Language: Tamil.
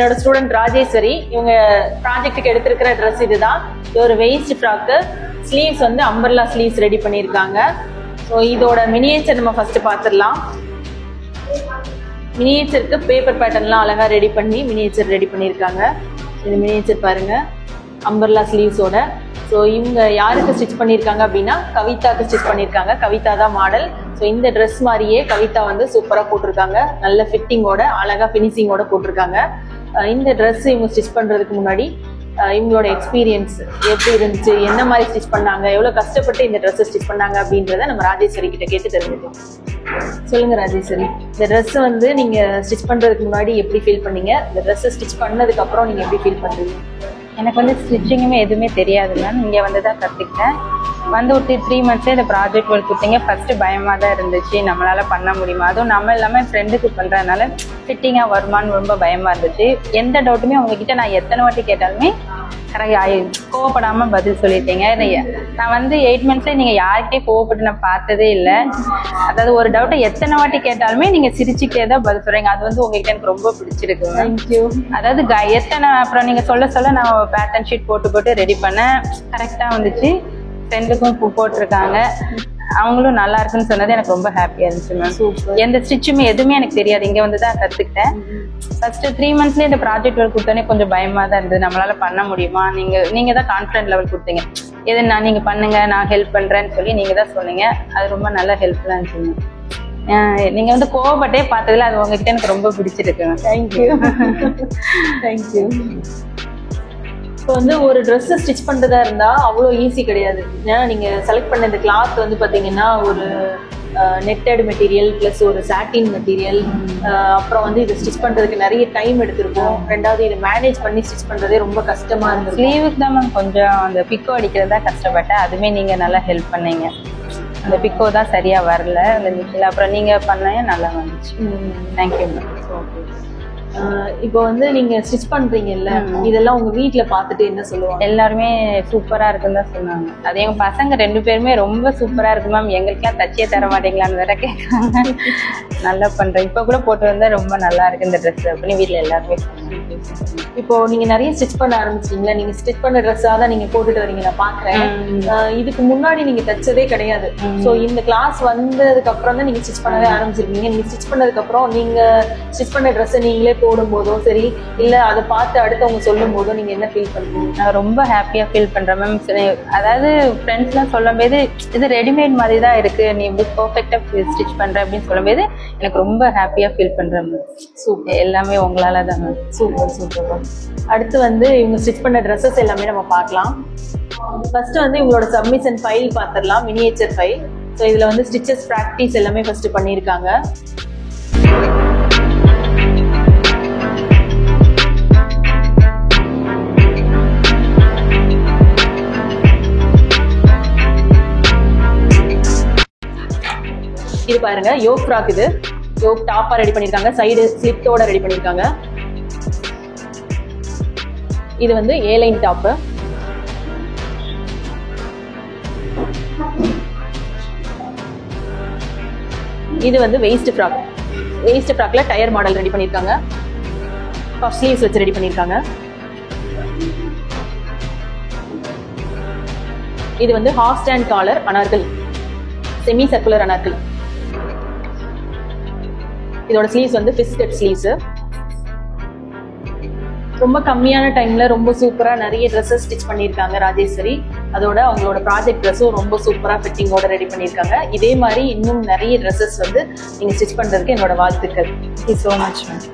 என்னோட ஸ்டூடெண்ட் ராஜேஸ்வரி. இவங்க ப்ராஜெக்ட்டுக்கு எடுத்திருக்கிற ட்ரெஸ் இதுதான். இது ஒரு வெயிஸ்ட் ஃப்ராக்கு. ஸ்லீவ்ஸ் வந்து அம்பர்லா ஸ்லீவ்ஸ் ரெடி பண்ணியிருக்காங்க. ஸோ இதோட மினியேச்சர் நம்ம ஃபர்ஸ்ட் பார்த்துடலாம். மினியேச்சருக்கு பேப்பர் பேட்டர்ன்லாம் அழகா ரெடி பண்ணி மினியேச்சர் ரெடி பண்ணியிருக்காங்க. இது மினியேச்சர் பாருங்க, அம்பர்லா ஸ்லீவ்ஸோட. ஸோ இவங்க யாருக்கு ஸ்டிச் பண்ணியிருக்காங்க அப்படின்னா கவிதாக்கு ஸ்டிச் பண்ணியிருக்காங்க. கவிதா தான் மாடல். ஸோ இந்த ட்ரெஸ் மாதிரியே கவிதா வந்து சூப்பராக போட்டிருக்காங்க. நல்ல ஃபிட்டிங்கோட அழகா ஃபினிஷிங்கோட போட்டிருக்காங்க. இந்த ட்ரெஸ் இவங்க ஸ்டிச் பண்ணுறதுக்கு முன்னாடி இவங்களோட எக்ஸ்பீரியன்ஸ் எப்படி இருந்துச்சு, என்ன மாதிரி ஸ்டிச் பண்ணாங்க, எவ்வளோ கஷ்டப்பட்டு இந்த ட்ரெஸ்ஸை ஸ்டிச் பண்ணாங்க அப்படின்றத நம்ம ராஜேஸ்வரி கிட்ட கேட்டு தெரிஞ்சுக்கலாம். சொல்லுங்க ராஜேஸ்வரி, இந்த ட்ரெஸ் வந்து நீங்க ஸ்டிச் பண்றதுக்கு முன்னாடி எப்படி ஃபீல் பண்ணீங்க, இந்த ட்ரெஸ் ஸ்டிச் பண்ணதுக்கு அப்புறம் நீங்க எப்படி ஃபீல் பண்றீங்க? எனக்கு வந்து ஸ்டிச்சிங்குமே எதுவுமே தெரியாது மேம். இங்கே வந்து தான் கற்றுக்கிட்டேன். வந்து ஒரு 3 months இந்த ப்ராஜெக்ட் ஒர்க் கொடுத்தீங்க. ஃபர்ஸ்ட் பயமாக தான் இருந்துச்சு, நம்மளால பண்ண முடியுமா, அதுவும் நம்ம இல்லாமல் ஃப்ரெண்டுக்கு பண்ணுறதுனால ஃபிட்டிங்காக வருமானு ரொம்ப பயமாக இருந்துச்சு. எந்த டவுட்டுமே உங்ககிட்ட நான் எத்தனை வாட்டி கேட்டாலுமே கரெக்ட் கோவப்படாமல் பதில் சொல்லிட்டீங்க. நான் வந்து 8 months நீங்கள் யார்கிட்டே கோவப்பட்டு நான் பார்த்ததே இல்லை. அதாவது ஒரு டவுட்டை எத்தனை வாட்டி கேட்டாலுமே நீங்கள் சிரிச்சுக்கிட்டே தான் பதில் சொல்கிறீங்க. அது வந்து உங்ககிட்ட எனக்கு ரொம்ப பிடிச்சிருக்கு. தேங்க்யூ. அதாவது எத்தனை அப்புறம் நீங்கள் சொல்ல நான் பேட்டர்ன் ஷீட் போட்டு ரெடி பண்ணேன். கரெக்டாக வந்துச்சு. ஃப்ரெண்டுக்கும் போட்டிருக்காங்க, அவங்களும் நல்லா இருக்குன்னு சொன்னது எனக்கு ரொம்ப ஹாப்பியாக இருந்துச்சு மேம். எந்த ஸ்டிச்சுமே எதுவுமே எனக்கு தெரியாது, இங்கே வந்து தான் கற்றுக்கிட்டேன். ஃபர்ஸ்ட் 3 monthsலேயே இந்த ப்ராஜெக்ட் ஒர்க் கொடுத்தோன்னே கொஞ்சம் பயமாக தான் இருந்தது. நம்மளால பண்ண முடியுமா, நீங்கள் தான் கான்ஃபிடென்ட் லெவல் கொடுத்தீங்க. எது நீங்கள் பண்ணுங்க, நான் ஹெல்ப் பண்ணுறேன்னு சொல்லி நீங்கள் தான் சொன்னீங்க. அது ரொம்ப நல்லா ஹெல்ப்ஃபுல்லாக இருந்துச்சு. நீங்கள் வந்து கோவப்பட்டே பார்த்ததுல அது உங்ககிட்ட எனக்கு ரொம்ப பிடிச்சிருக்கு. தேங்க்யூ. தேங்க்யூ. இப்போ வந்து ஒரு ட்ரெஸ்ஸை ஸ்டிச் பண்ணுறதா இருந்தால் அவ்வளோ ஈஸி கிடையாது. ஏன்னா நீங்கள் செலக்ட் பண்ண இந்த கிளாத் வந்து பார்த்தீங்கன்னா ஒரு நெட்டட் மெட்டீரியல் ப்ளஸ் ஒரு சாட்டின் மெட்டீரியல். அப்புறம் வந்து இதை ஸ்டிச் பண்ணுறதுக்கு நிறைய டைம் எடுத்திருக்கும். ரெண்டாவது இதை மேனேஜ் பண்ணி ஸ்டிச் பண்ணுறதே ரொம்ப கஷ்டமாக இருந்தது. ஸ்லீவுக்கு தான் மேம் கொஞ்சம் அந்த பிக்கோ அடிக்கிறது தான் கஷ்டப்பட்டேன். அதுவுமே நீங்கள் நல்லா ஹெல்ப் பண்ணீங்க. அந்த பிக்கோ தான் சரியாக வரல அந்த மிஷினில். அப்புறம் நீங்கள் பண்ண நல்லா வந்துச்சு. Thank you ma'am. ஓகே. இப்போ வந்து நீங்க ஸ்டிச் பண்றீங்கல்ல, இதெல்லாம் உங்க வீட்டுல பாத்துட்டு என்ன சொல்லுவாங்க? எல்லாருமே சூப்பரா இருக்குன்னு தான் சொன்னாங்க. அது எங்க பசங்க 2 பேருமே ரொம்ப சூப்பரா இருக்கு மேம், எங்களுக்குலாம் தச்சியே தர மாட்டீங்களான்னு வேற கேட்கறாங்க. நல்லா பண்றேன், இப்ப கூட போட்டு வந்தா ரொம்ப நல்லா இருக்கு இந்த ட்ரெஸ் அப்படின்னு வீட்டுல எல்லாருமே சொன்னாங்க. இப்போ நீங்க நிறைய ஸ்டிச் பண்ண ஆரம்பிச்சிட்டீங்களா? நீங்க ஸ்டிச் பண்ண ட்ரெஸ்ஸா தான் நீங்க போட்டுட்டு வரீங்க, நான் பாக்குறேன். இதுக்கு முன்னாடி நீங்க தச்சதே கிடையாது. சோ இந்த கிளாஸ் வந்ததுக்கு அப்புறம் தான் நீங்க ஸ்டிச் பண்ணவே ஆரம்பிச்சிருக்கீங்க. நீங்க ஸ்டிச் பண்ணதுக்கு அப்புறம் நீங்க ஸ்டிச் பண்ண ட்ரெஸ்ஸை நீங்களே போடும் போதும் சரி, இல்ல அதை பார்த்து அடுத்தவங்க சொல்லும் போதும் நீங்க என்ன ஃபீல் பண்றீங்க? நான் ரொம்ப ஹாப்பியா ஃபீல் பண்றேன் மேம். அதாவது ஃப்ரெண்ட்ஸ் எல்லாம் சொல்லும் போது இது ரெடிமேட் மாதிரி தான் இருக்கு, நீ இப்படி பர்ஃபெக்டா ஸ்டிச் பண்ற அப்படின்னு சொல்லும் போது எனக்கு ரொம்ப ஹாப்பியா ஃபீல் பண்றேன் மேம். சூப்பர், எல்லாமே உங்களால தான் மேம். Super super. அடுத்து வந்து இவங்க ஸ்டிச் பண்ண ட்ரெஸ்ஸஸ் எல்லாமே நம்ம பார்க்கலாம். ஃபர்ஸ்ட் வந்து இவங்களோட சப்மிஷன் ஃபைல் பார்த்துடலாம், மினியேச்சர் ஃபைல். ஸோ இதுல வந்து ஸ்டிச்சஸ் ப்ராக்டிஸ் எல்லாமே ஃபர்ஸ்ட் பண்ணியிருக்காங்க. இது பாருங்க, யோக் ஃப்ராக். இது யோக் டாப்பா ரெடி பண்ணிருக்காங்க, சைடு ஸ்லிட்டோட ரெடி பண்ணிருக்காங்க. இது வந்து ஏலைன் டாப். இது வந்து வெயிஸ்ட் ஃப்ராக். வெயிஸ்ட் ஃப்ராக்ல டயர் மாடல் ரெடி பண்ணிருக்காங்க, பஃப் ஸ்லீவ்ஸ் வச்சு ரெடி பண்ணிருக்காங்க. இது வந்து half stand collar Anarkali, semi circular Anarkali. இதோட ஸ்லீவ்ஸ் வந்து ஃபிஷ் கட் ஸ்லீவ்ஸ். ரொம்ப கம்மியான டைம்ல ரொம்ப சூப்பரா நிறைய ட்ரெஸ்ஸஸ் ஸ்டிச் பண்ணியிருக்காங்க ராஜேஸ்வரி. அதோட அவங்களோட ப்ராஜெக்ட் ட்ரெஸ்ஸும் ரொம்ப சூப்பரா ஃபிட்டிங்கோட ரெடி பண்ணியிருக்காங்க. இதே மாதிரி இன்னும் நிறைய ட்ரெஸ்ஸஸ் வந்து நீங்க ஸ்டிச் பண்றதுக்கு என்னோட வாழ்த்துக்கள். Thank you so much ma'am.